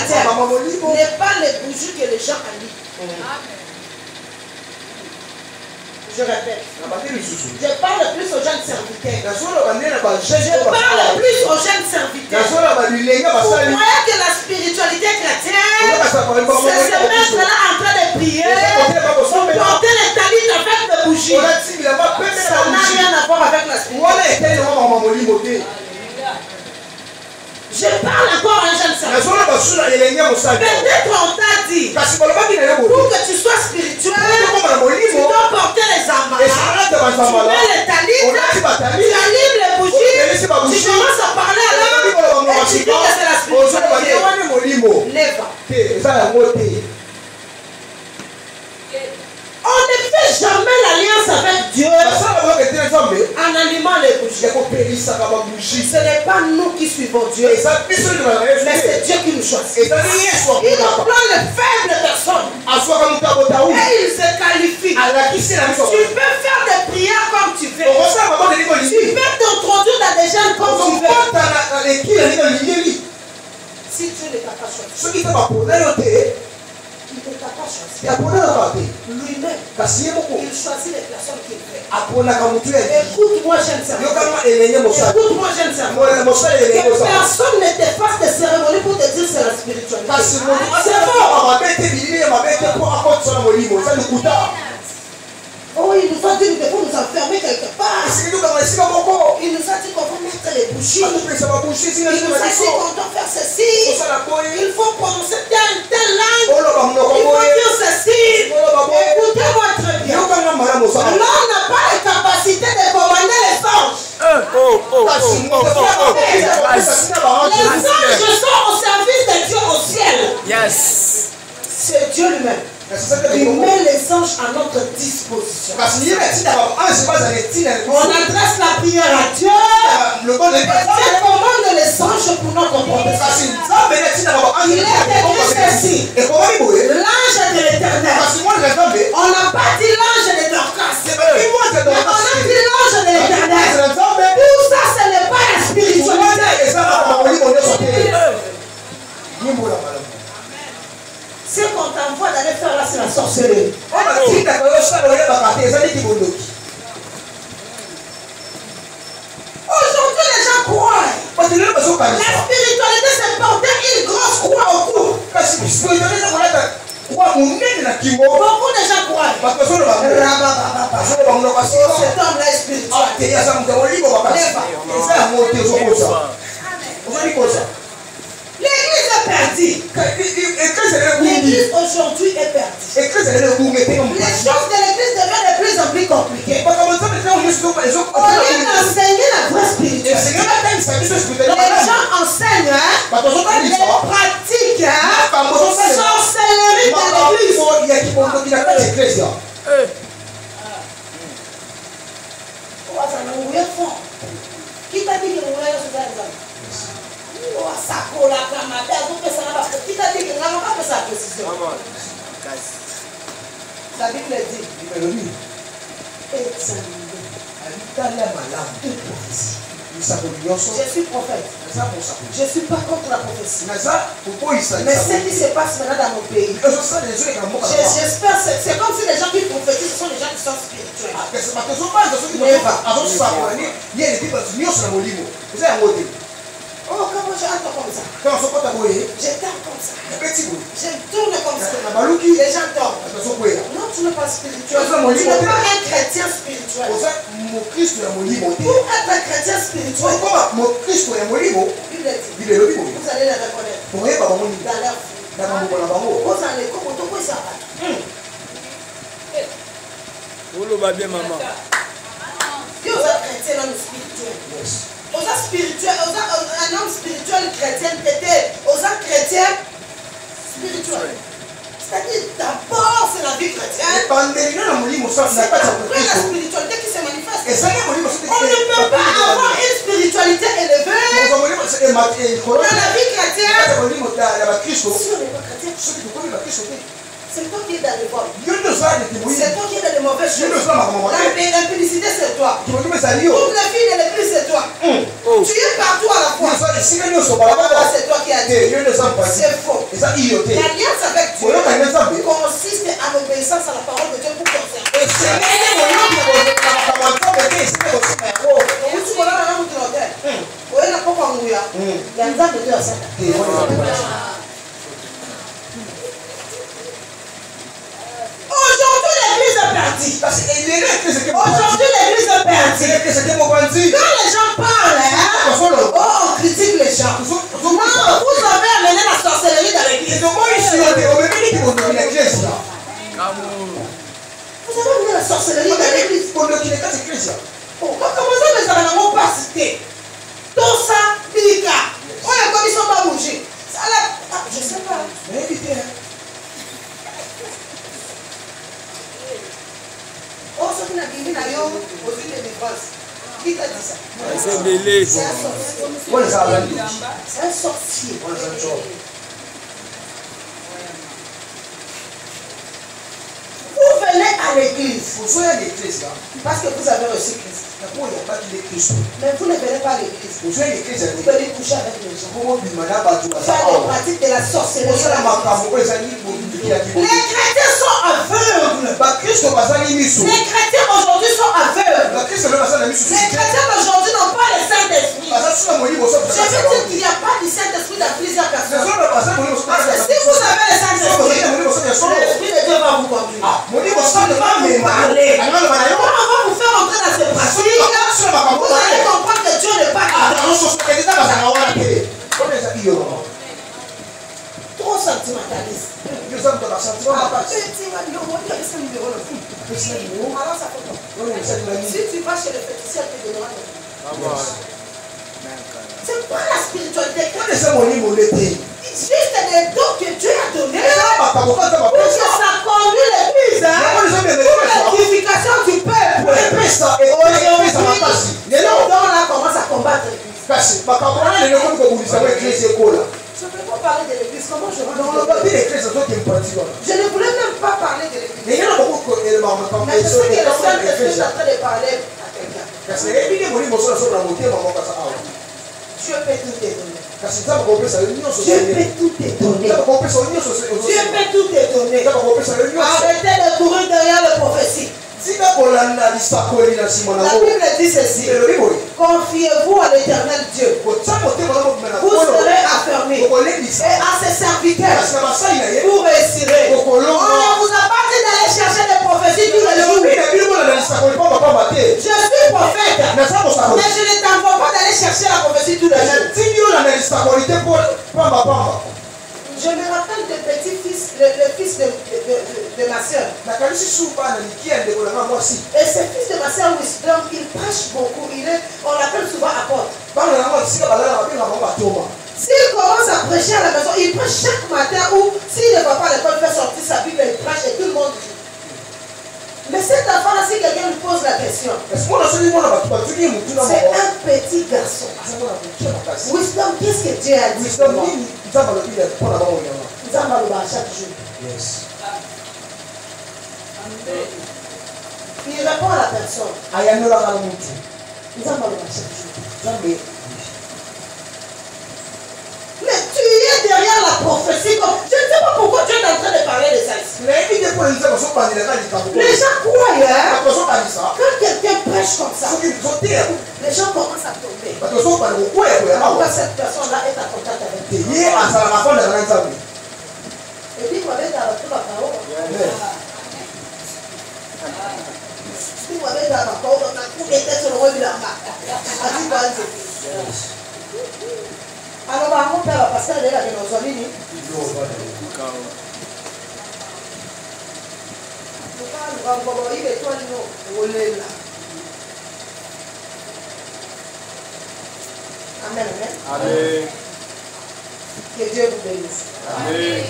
chrétienne n'est pas les bougies que les gens allument. Je répète. Je parle plus aux jeunes serviteurs. Je parle plus aux jeunes serviteurs. Vous croyez que la spiritualité chrétienne, c'est se mettre là en train de prier, porter les talits avec des bougies. Ça n'a rien à voir avec la spiritualité. Je parle encore à un jeune serviteur. Peut-être on t'a dit, pour que tu sois spirituel, tu dois porter les amarras, tu mets les talits, tu allumes les bougies, tu commences à parler à l'homme et tu dis que c'est la spiritualité. Lève. On ne fait jamais l'alliance avec Dieu en allumant les bougies. Ce n'est pas nous qui suivons Dieu, mais c'est Dieu qui nous choisit. Il prend les faibles personnes et il se qualifie. Tu peux faire des prières comme tu veux. Tu peux t'introduire dans des jeunes comme tu veux. Si Dieu ne t'a pas choisi, il ne t'a pas choisi. Lui-même, il choisit les personnes qu'il fait. Écoute-moi, jeune serviteur. Écoute-moi, jeune serviteur. Que personne ne te fasse des cérémonies pour te dire c'est la spiritualité. C'est bon. Oh, il nous a dit qu'il faut nous enfermer quelque part. Il nous a dit qu'on va mettre les bougies. Il nous a dit qu'on doit faire ceci. Il faut prononcer telle langue. Il faut dire ceci. Écoutez-moi très bien. L'homme n'a pas la capacité de commander les anges. Les anges sont au service de Dieu au ciel. Yes. C'est Dieu lui-même. Il met les anges à notre disposition. On adresse la prière à Dieu. Dieu commande les anges pour notre protection. Il est écrit ceci. L'ange de l'Éternel. On n'a pas dit l'ange de Dorcas. On a dit l'ange de l'Éternel. Tout ça, ce n'est pas la spiritualité. Ce qu'on t'envoie d'aller faire là, c'est la sorcellerie. Aujourd'hui, les gens croient. La spiritualité, c'est porter une grosse croix au cou. Beaucoup de gens croient. Cet homme-là est spirituel. L'église est perdue. L'église aujourd'hui est perdue. Les choses de l'église deviennent de plus en plus compliquées. Au lieu d'enseigner la vraie spiritualité, les gens enseignent les pratiques sorcellerie de l'église. Qui t'a dit que vous voulez se faire ça? La Bible dit je suis prophète. Je ne suis pas contre la prophétie. Mais ce qui se passe maintenant dans nos pays, j'espère, c'est comme si les gens qui prophétisent, ce sont les gens qui sont spirituels. Oh, comment j'entends comme ça? Je tape comme ça. Je tourne comme ça. Les gens tombent. Non, tu n'es pas spirituel. Tu n'es pas un chrétien spirituel. Pour être un chrétien spirituel, il est dit, vous allez les reconnaître dans leur vie. Vous allez comment ça va? Vous va bien, maman. Dieu est chrétien, l'homme spirituel. Un homme spirituel chrétien était aux hommes chrétiens spirituels. C'est-à-dire, d'abord, c'est la vie chrétienne. C'est après la spiritualité qui se manifeste. On ne peut pas avoir une spiritualité élevée dans la vie chrétienne si on n'est pas chrétien. C'est toi qui es dans le vol. C'est toi qui es dans les mauvaises choses. L'impudicité, c'est toi. Toutes les filles de l'église, c'est toi. Tu es partout à la fois. C'est toi qui as dit. C'est faux. L'alliance avec Dieu consiste à l'obéissance à la parole de Dieu pour conserver. Aujourd'hui, l'église est perdue. Aujourd'hui, l'église est perdue. Quand les gens parlent, on critique les gens. Non, vous avez amené la sorcellerie dans l'église. Vous avez amené la sorcellerie dans l'église. Comment ça, les gens n'ont pas cité? Tout ça, Bika. On a comme ils sont pas bougés. Je sais pas. Oh, ce qui n'a pas dit d'ailleurs, aux îles de défense. Qui t'a dit ça? C'est belé. C'est un sorcier. C'est un sorcier. Vous venez à l'église parce que vous avez reçu Christ. Mais vous ne venez pas à l'église. Vous venez coucher avec les gens. Faire des pratiques de la sorcellerie. Les chrétiens sont aveugles. Les chrétiens aujourd'hui sont aveugles. Les chrétiens aujourd'hui n'ont pas le Saint-Esprit. Je veux dire qu'il n'y a pas du Saint-Esprit dans plusieurs personnes. Parce que si vous avez le Saint-Esprit, l'Esprit de Dieu va vous conduire. On va vous parler. On va vous faire entrer dans ces pratiques. Vous allez comprendre que Dieu n'est pas trop sentimentaliste. Si tu vas chez le féticheur, tu te demandes. C'est pas la spiritualité. Juste des dons que Dieu a donnés pour que ça conduise l'église pour l'édification du peuple. Aujourd'hui, les dons là commencent à combattre l'église. Je ne peux pas parler de l'église. Comment je vais? Je ne voulais même pas parler de l'église. Mais je sais que le Saint-Esprit est en train de parler à quelqu'un. Dieu peut tout te donner. Dieu peut tout te donner. Dieu peut tout te donner. Arrêtez de courir derrière les prophéties. La Bible dit ceci. Confiez-vous à l'Éternel Dieu. Vous serez affermis. Et à ses serviteurs. Vous réussirez. On ne vous a pas dit d'aller chercher des prophéties tous les jours. Je suis prophète. Mais je ne t'envoie pas d'aller chercher la prophétie tous les jours. Je me rappelle de petit-fils, le fils de ma soeur. Et ce fils de ma soeur, Wisdom, il prêche beaucoup. On l'appelle souvent apôtre. S'il commence à prêcher à la maison, il prêche chaque matin ou s'il ne va pas à l'école, il fait sortir sa Bible, il prêche et tout le monde rit. Mais cet enfant-là, si quelqu'un lui pose la question, c'est un petit garçon. Wisdom, qu'est-ce que Dieu a dit? Chaque jour. Il répond à la personne. Mais tu es derrière la prophétie. Je ne sais pas pourquoi tu es en train de parler de ça ici. Les gens croient, quand quelqu'un prêche comme ça, les gens commencent à tomber. Pourquoi cette personne-là est en contact avec Dieu? Et puis, vous avez dans la parole. Si vous avez dans la parole, on a coup d'état sur le roi de la marque. Alors, on va passer à la Vénézuela. Amen. Amen. Que Dieu vous bénisse. Amen.